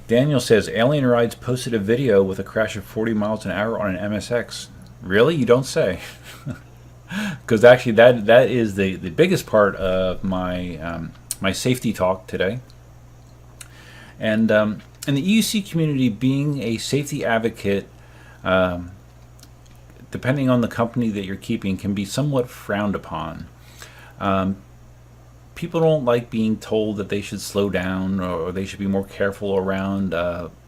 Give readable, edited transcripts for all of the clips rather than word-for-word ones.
Daniel says Alien Rides posted a video with a crash of 40 miles an hour on an MSX. Really? You don't say. Because actually that is the biggest part of my my safety talk today. And in the EUC community, being a safety advocate, depending on the company that you're keeping, can be somewhat frowned upon. People don't like being told that they should slow down or they should be more careful around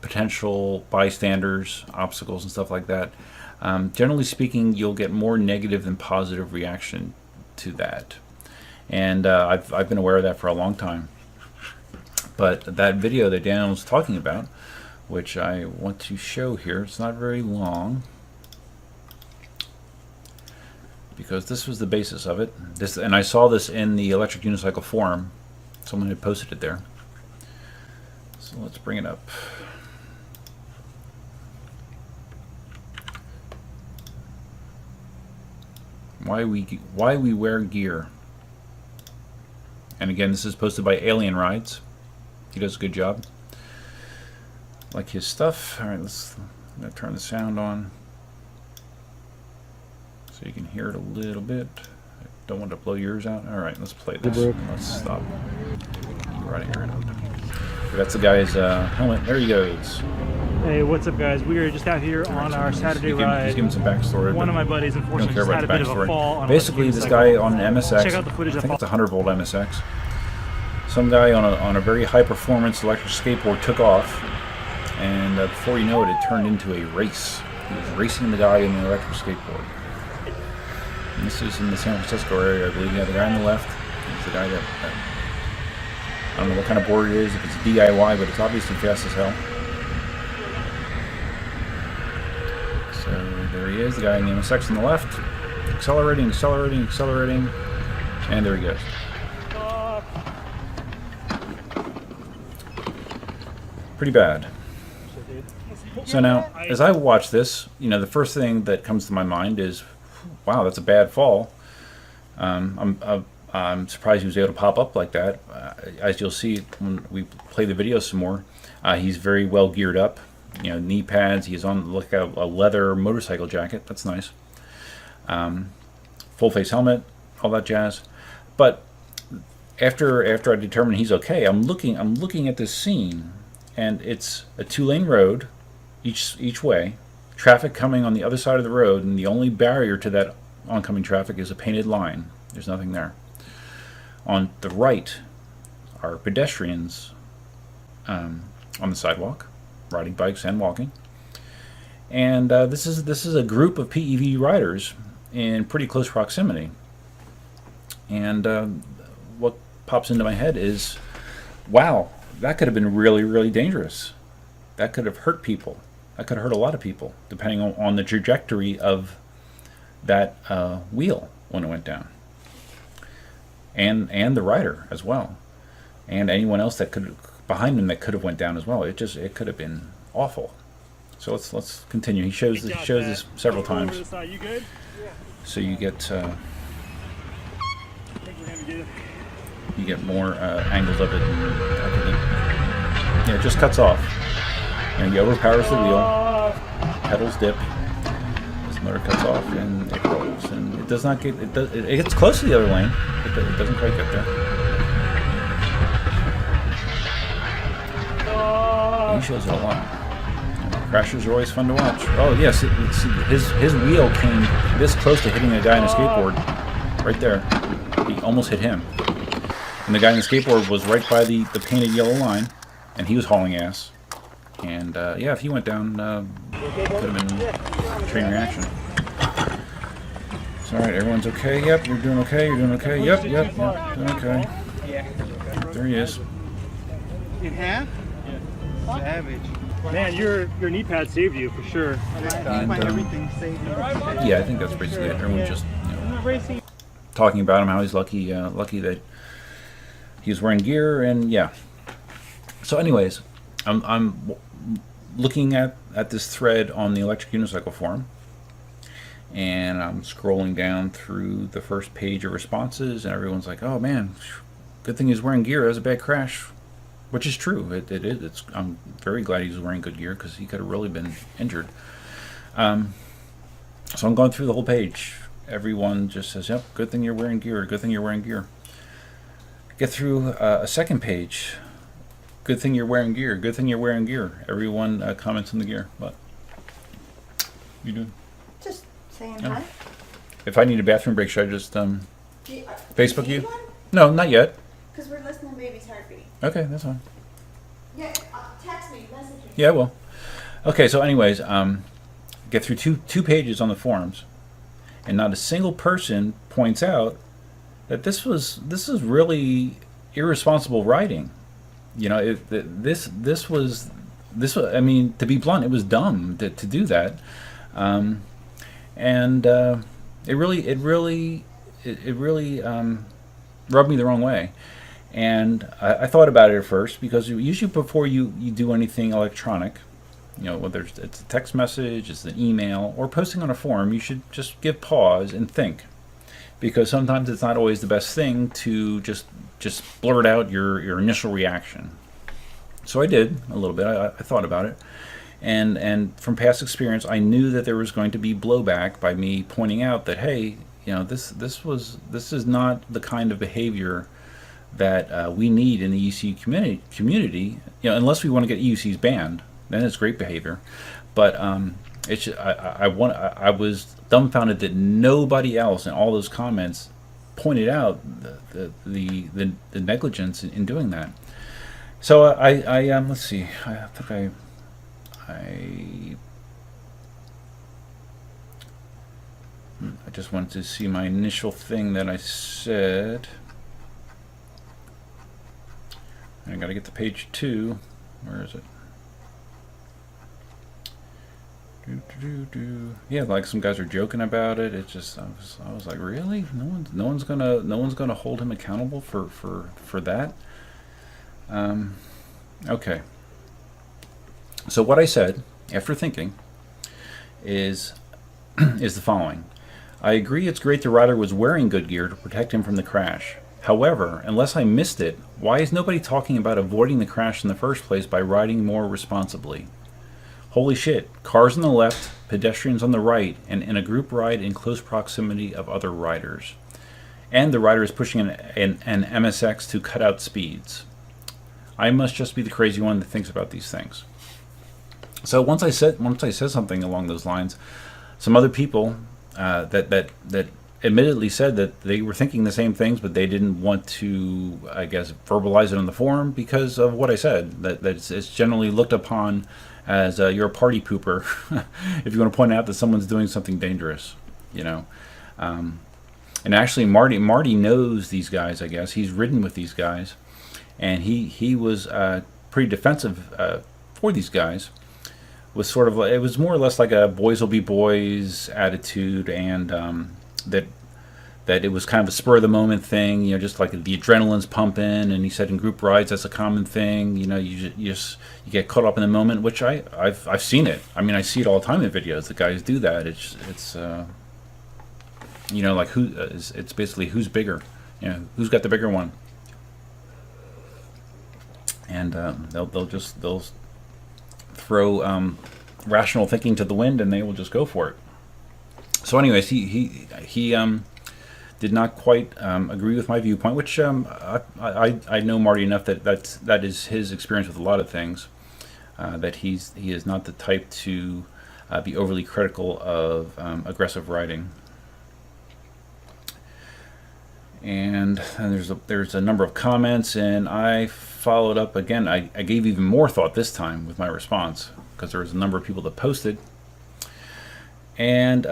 potential bystanders, obstacles, and stuff like that. Generally speaking, you'll get more negative than positive reaction to that. And I've been aware of that for a long time. But that video that Daniel was talking about, which I want to show here, it's not very long, because this was the basis of it. And I saw this in the Electric Unicycle forum. Someone had posted it there. So let's bring it up. Why we wear gear. And again, this is posted by Alien Rides. He does a good job. Like his stuff. All right, I'm gonna turn the sound on so you can hear it a little bit. I don't want to blow yours out. All right, let's play this. Let's stop. Running right up. That's the guy's helmet. There he goes. Hey, what's up, guys? We are just out here on our Saturday ride. He's giving some backstory. One of my buddies, unfortunately, just had a bit of a fall on Basically, this guy on an MSX. Check out the footage. I think it's a 100-volt MSX. Some guy on a very high-performance electric skateboard took off, and before you know it, it turned into a race. He was racing the guy in the electric skateboard. And this is in the San Francisco area, I believe. Yeah, the guy on the left is the guy that I don't know what kind of board it is, if it's DIY, but it's obviously fast as hell. So there he is, the guy in the MSX on the left. Accelerating, accelerating, accelerating. And there he goes. Pretty bad. So now, as I watch this, you know, the first thing that comes to my mind is, wow, that's a bad fall. I'm surprised he was able to pop up like that. As you'll see when we play the video some more, he's very well geared up. You know, knee pads. He's on like a leather motorcycle jacket. That's nice. Full face helmet, all that jazz. But after I determine he's okay, I'm looking at this scene, and it's a 2-lane road, each way. Traffic coming on the other side of the road, and the only barrier to that oncoming traffic is a painted line. There's nothing there. On the right are pedestrians on the sidewalk, riding bikes and walking. And this is a group of PEV riders in pretty close proximity. And what pops into my head is, wow, that could have been really, really dangerous. That could have hurt people. That could have hurt a lot of people, depending on the trajectory of that wheel when it went down. And the rider as well, and anyone else that could behind him that could have went down as well. It could have been awful. So let's continue. He shows this several times. You good? So you get more angles of it. Yeah, it just cuts off, and he overpowers the wheel. Pedals dip. This motor cuts off and it rolls, and it does not get. It gets close to the other lane. It doesn't quite get there. He shows it a lot. Crashes are always fun to watch. Oh yes, his wheel came this close to hitting a guy on a skateboard, right there. He almost hit him, and the guy on the skateboard was right by the painted yellow line, and he was hauling ass. And yeah, if he went down, could have been a train reaction. So, all right, everyone's okay. Yep, you're doing okay. You're doing okay. Yep, doing okay. There he is. In half? Yeah. Savage. Man, your knee pad saved you for sure. And, everything saved me. yeah, I think that's basically it. Everyone just talking about him, how he's lucky that he was wearing gear, and yeah. So, anyways, I'm looking at this thread on the Electric Unicycle forum, and I'm scrolling down through the first page of responses, and everyone's like, "Oh man, good thing he's wearing gear. That was a bad crash. which is true. It is. I'm very glad he was wearing good gear because he could have really been injured. So I'm going through the whole page. Everyone just says, "Yep, good thing you're wearing gear. Good thing you're wearing gear." Get through a second page. Good thing you're wearing gear. Good thing you're wearing gear. Everyone comments on the gear. What? You doing? Just saying Yeah. hi. If I need a bathroom break, should I just Facebook you? Because No, not yet. we're listening to baby's heartbeat. Okay, that's fine. Yeah, text me, message me. Yeah, well. Okay, so anyways, get through two pages on the forums, and not a single person points out that this is really irresponsible writing. You know, this was. I mean, to be blunt, it was dumb to do that, and it really rubbed me the wrong way. And I thought about it at first because usually before you do anything electronic, you know, whether it's a text message, it's an email, or posting on a forum, you should just give pause and think, because sometimes it's not always the best thing to just blurt out your initial reaction. So I did a little bit. I thought about it, and from past experience, I knew that there was going to be blowback by me pointing out that, hey, you know, this is not the kind of behavior that we need in the ECU community. You know, unless we want to get EUCs banned, then it's great behavior. But I was dumbfounded that nobody else in all those comments pointed out the negligence in doing that. So I let's see. I think I just wanted to see my initial thing that I said. I got to get to page 2. Where is it? Yeah, like some guys are joking about it. It just I was like, really? No one's gonna hold him accountable for that. Okay. So what I said after thinking is the following. I agree it's great the rider was wearing good gear to protect him from the crash. However, unless I missed it, why is nobody talking about avoiding the crash in the first place by riding more responsibly? Holy shit, cars on the left, pedestrians on the right, and in a group ride in close proximity of other riders. And the rider is pushing an MSX to cut out speeds. I must just be the crazy one that thinks about these things. So once I said something along those lines, some other people that admittedly said that they were thinking the same things, but they didn't want to, I guess, verbalize it on the forum because of what I said. That it's generally looked upon as you're a party pooper if you want to point out that someone's doing something dangerous, you know. And actually, Marty knows these guys. I guess he's ridden with these guys, and he was pretty defensive for these guys. Was sort of, it was more or less like a boys will be boys attitude, and that it was kind of a spur of the moment thing, you know, just like the adrenaline's pumping. And he said in group rides that's a common thing, you know, you get caught up in the moment, which I've seen it. I mean, I see it all the time in videos. The guys do that. It's you know, like it's basically who's bigger, you know, who's got the bigger one, and they'll throw rational thinking to the wind, and they will just go for it. So anyways, he did not quite agree with my viewpoint, which I know Marty enough that is his experience with a lot of things, that he is not the type to be overly critical of aggressive riding. And there's a number of comments, and I followed up again. I gave even more thought this time with my response, because there was a number of people that posted. And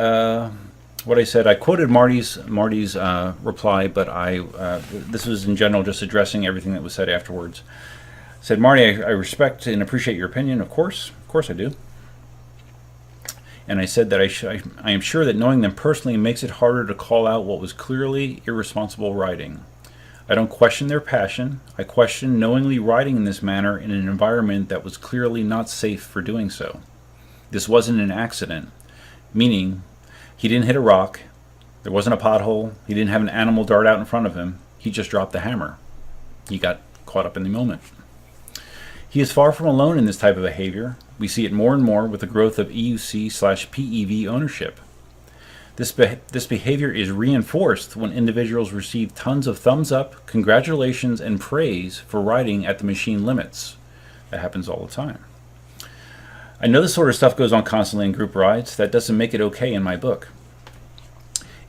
what I said, I quoted Marty's reply, but this was in general just addressing everything that was said afterwards. I said, Marty, I respect and appreciate your opinion, of course I do. And I said that I am sure that knowing them personally makes it harder to call out what was clearly irresponsible riding. I don't question their passion. I question knowingly riding in this manner in an environment that was clearly not safe for doing so. This wasn't an accident, meaning he didn't hit a rock, there wasn't a pothole, he didn't have an animal dart out in front of him, he just dropped the hammer. He got caught up in the moment. He is far from alone in this type of behavior. We see it more and more with the growth of EUC/PEV ownership. This behavior is reinforced when individuals receive tons of thumbs up, congratulations, and praise for riding at the machine limits. That happens all the time. I know this sort of stuff goes on constantly in group rides. That doesn't make it okay in my book.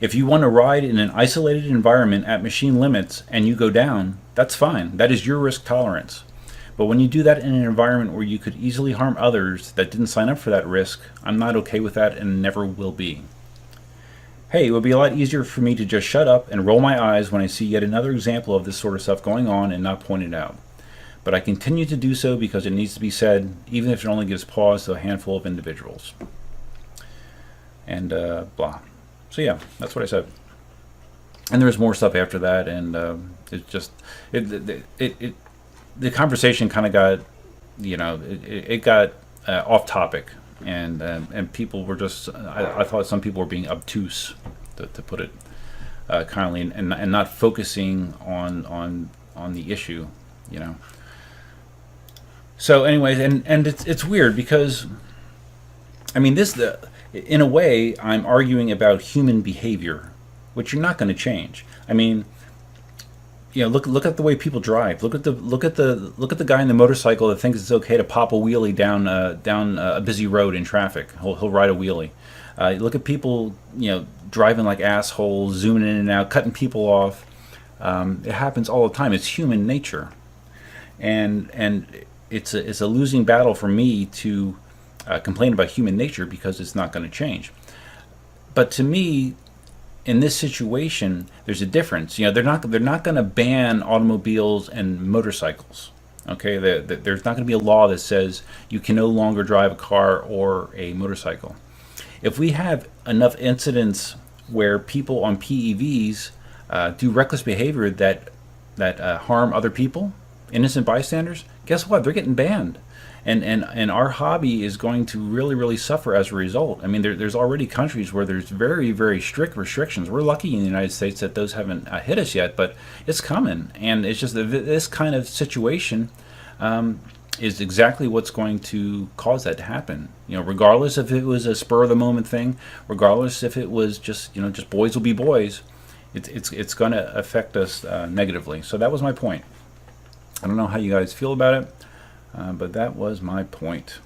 If you want to ride in an isolated environment at machine limits and you go down, that's fine. That is your risk tolerance. But when you do that in an environment where you could easily harm others that didn't sign up for that risk, I'm not okay with that and never will be. Hey, it would be a lot easier for me to just shut up and roll my eyes when I see yet another example of this sort of stuff going on and not point it out. But I continue to do so because it needs to be said, even if it only gives pause to a handful of individuals. And blah. So yeah, that's what I said. And there's more stuff after that, and it's just the conversation kind of got, it got off topic, and people were just, I thought some people were being obtuse, to put it kindly, and not focusing on the issue, So anyways, and it's weird because, I mean, in a way, I'm arguing about human behavior, which you're not going to change. I mean, look at the way people drive. Look at the guy in the motorcycle that thinks it's okay to pop a wheelie down a busy road in traffic. He'll ride a wheelie. Look at people, driving like assholes, zooming in and out, cutting people off. It happens all the time. It's human nature, and it's a losing battle for me to complain about human nature because it's not going to change. But to me, in this situation, there's a difference. They're not going to ban automobiles and motorcycles. Okay, there's not going to be a law that says you can no longer drive a car or a motorcycle. If we have enough incidents where people on PEVs do reckless behavior that harm other people, innocent bystanders, guess what? They're getting banned. And our hobby is going to really, really suffer as a result. I mean, there's already countries where there's very, very strict restrictions. We're lucky in the United States that those haven't hit us yet, but it's coming. And it's just that this kind of situation is exactly what's going to cause that to happen. Regardless if it was a spur of the moment thing, regardless if it was just boys will be boys, it's going to affect us negatively. So that was my point. I don't know how you guys feel about it. But that was my point.